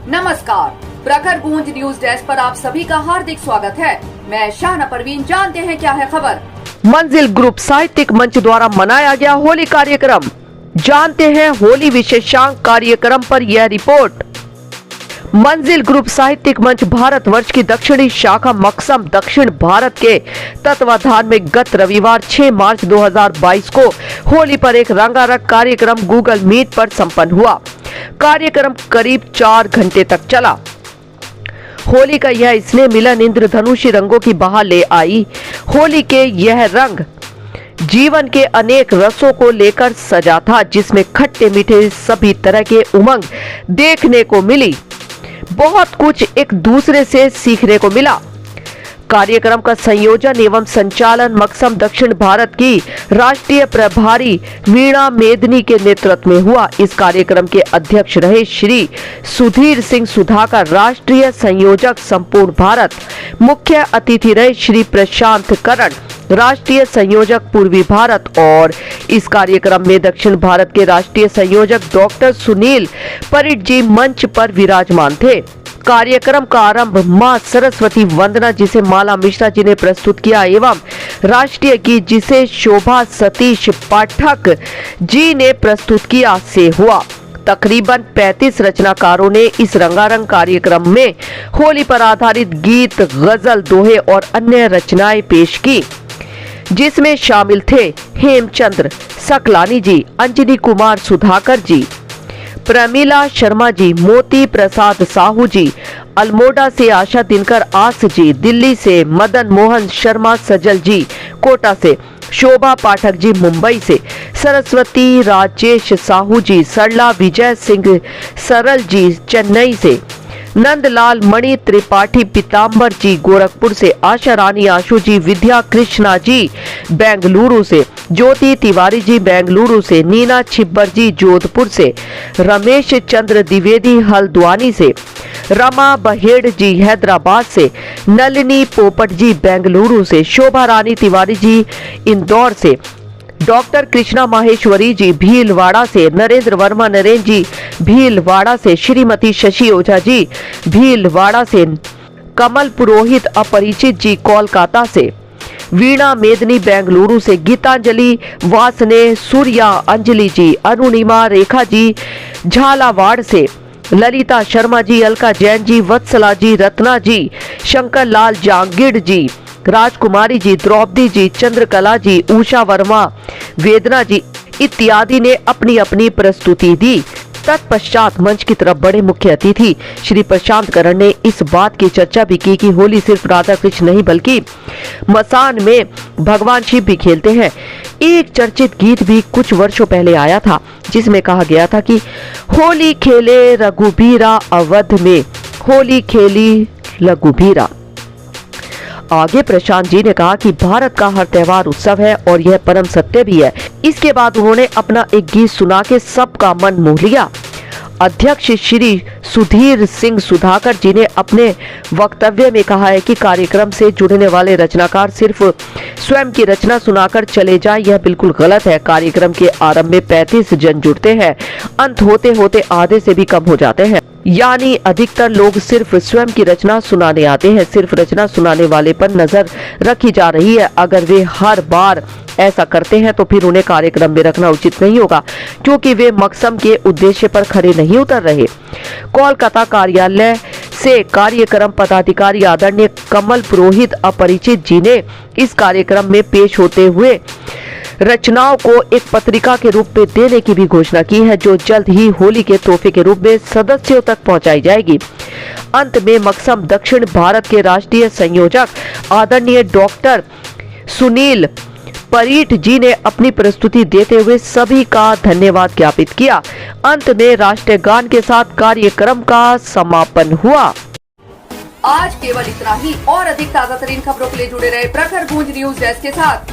नमस्कार, प्रखर गूंज न्यूज डेस्क पर आप सभी का हार्दिक स्वागत है। मैं शाहना परवीन। जानते हैं क्या है खबर। मंजिल ग्रुप साहित्यिक मंच द्वारा मनाया गया होली कार्यक्रम। जानते हैं होली विशेषांक कार्यक्रम पर यह रिपोर्ट। मंजिल ग्रुप साहित्यिक मंच भारतवर्ष की दक्षिणी शाखा मकसम दक्षिण भारत के तत्वाधान में गत रविवार 6 मार्च 2022 को होली पर एक रंगारंग कार्यक्रम गूगल मीट पर संपन्न हुआ। कार्यक्रम करीब 4 घंटे तक चला। होली का यह स्नेह मिलन इंद्रधनुषी रंगों की बहार ले आई। होली के यह रंग जीवन के अनेक रसों को लेकर सजा था, जिसमें खट्टे मीठे सभी तरह के उमंग देखने को मिली। बहुत कुछ एक दूसरे से सीखने को मिला। कार्यक्रम का संयोजन एवं संचालन मकसम दक्षिण भारत की राष्ट्रीय प्रभारी वीणा मेदनी के नेतृत्व में हुआ। इस कार्यक्रम के अध्यक्ष रहे श्री सुधीर सिंह सुधाकर, राष्ट्रीय संयोजक संपूर्ण भारत। मुख्य अतिथि रहे श्री प्रशांत करण, राष्ट्रीय संयोजक पूर्वी भारत। और इस कार्यक्रम में दक्षिण भारत के राष्ट्रीय संयोजक डॉक्टर सुनील परिट जी मंच पर विराजमान थे। कार्यक्रम का आरंभ मां सरस्वती वंदना, जिसे माला मिश्रा जी ने प्रस्तुत किया, एवं राष्ट्रीय गीत जिसे शोभा सतीश पाठक जी ने प्रस्तुत किया से हुआ। तकरीबन 35 रचनाकारों ने इस रंगारंग कार्यक्रम में होली पर आधारित गीत, गजल, दोहे और अन्य रचनाएं पेश की, जिसमें शामिल थे हेमचंद्र सकलानी जी, अंजनी कुमार सुधाकर जी, प्रमीला शर्मा जी, मोती प्रसाद साहू जी, अल्मोड़ा से आशा दिनकर आस जी, दिल्ली से मदन मोहन शर्मा सजल जी, कोटा से शोभा पाठक जी, मुंबई से सरस्वती राजेश साहू जी, सरला विजय सिंह सरल जी, चेन्नई से नंदलाल मणि त्रिपाठी पीताम्बर जी, गोरखपुर से आशा रानी आशु जी, विद्या कृष्णा जी बेंगलुरु से, ज्योति तिवारी जी बेंगलुरु से, नीना छिब्बर जी जोधपुर से, रमेश चंद्र द्विवेदी हल्द्वानी से, रमा बहेड़ जी हैदराबाद से, नलिनी पोपट जी बेंगलुरु से, शोभा रानी तिवारी जी इंदौर से, डॉक्टर कृष्णा माहेश्वरी जी भीलवाड़ा से, नरेंद्र वर्मा नरेंद्र जी भीलवाड़ा से, श्रीमती शशि ओझा जी भीलवाड़ा से, कमल पुरोहित अपरिचित जी कोलकाता से, वीणा मेदनी बेंगलुरु से, गीतांजलि वासने सूर्या अंजलि जी, अरुणिमा रेखा जी झालावाड़ से, ललिता शर्मा जी, अलका जैन जी, वत्सला जी, रत्ना जी, शंकर लाल जांगीड़ जी, राजकुमारी जी, द्रौपदी जी, चंद्रकला जी, उषा वर्मा, वेदना जी इत्यादि ने अपनी अपनी प्रस्तुति दी। तत्पश्चात मंच की तरफ बड़े मुख्य अतिथि श्री प्रशांत करण ने इस बात की चर्चा भी की कि होली सिर्फ राधा कृष्ण नहीं बल्कि मसान में भगवान शिव भी खेलते हैं। एक चर्चित गीत भी कुछ वर्षों पहले आया था, जिसमें कहा गया था कि होली खेले रघुबीरा अवध में, होली खेली रघुबीरा। आगे प्रशांत जी ने कहा कि भारत का हर त्योहार उत्सव है और यह परम सत्य भी है। इसके बाद उन्होंने अपना एक गीत सुना के सबका मन मोह लिया। अध्यक्ष श्री सुधीर सिंह सुधाकर जी ने अपने वक्तव्य में कहा है कि कार्यक्रम से जुड़ने वाले रचनाकार सिर्फ स्वयं की रचना सुनाकर चले जाएं, यह बिल्कुल गलत है। कार्यक्रम के आरंभ में 35 जन जुड़ते हैं, अंत होते होते आधे से भी कम हो जाते हैं, यानी अधिकतर लोग सिर्फ स्वयं की रचना सुनाने आते हैं। सिर्फ रचना सुनाने वाले पर नजर रखी जा रही है। अगर वे हर बार ऐसा करते हैं तो फिर उन्हें कार्यक्रम में रखना उचित नहीं होगा, क्योंकि वे मकसम के उद्देश्य पर खरे नहीं उतर रहे। कोलकाता कार्यालय से कार्यक्रम पदाधिकारी आदरणीय कमल पुरोहित अपरिचित जी ने इस कार्यक्रम में पेश होते हुए रचनाओं को एक पत्रिका के रूप में देने की भी घोषणा की है, जो जल्द ही होली के तोहफे के रूप में सदस्यों तक पहुंचाई जाएगी। अंत में मकसम दक्षिण भारत के राष्ट्रीय संयोजक आदरणीय डॉक्टर सुनील परिट जी ने अपनी प्रस्तुति देते हुए सभी का धन्यवाद ज्ञापित किया। अंत में राष्ट्रीय गान के साथ कार्यक्रम का समापन हुआ। आज केवल इतना ही। और अधिक ताजा तरीन खबरों के लिए जुड़े रहे प्रखर गूंज न्यूज डेस्क के साथ।